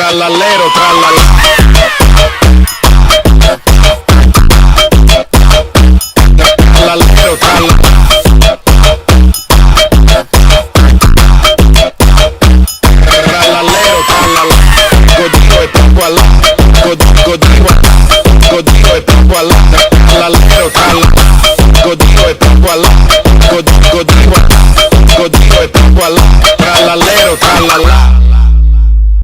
trallallero, trallallero. Trallallero, trallallero. Trallallero, trallallero. Godino e poco alla. Godino e poco alla. Trallallero, trallallero. Godino e poco alla.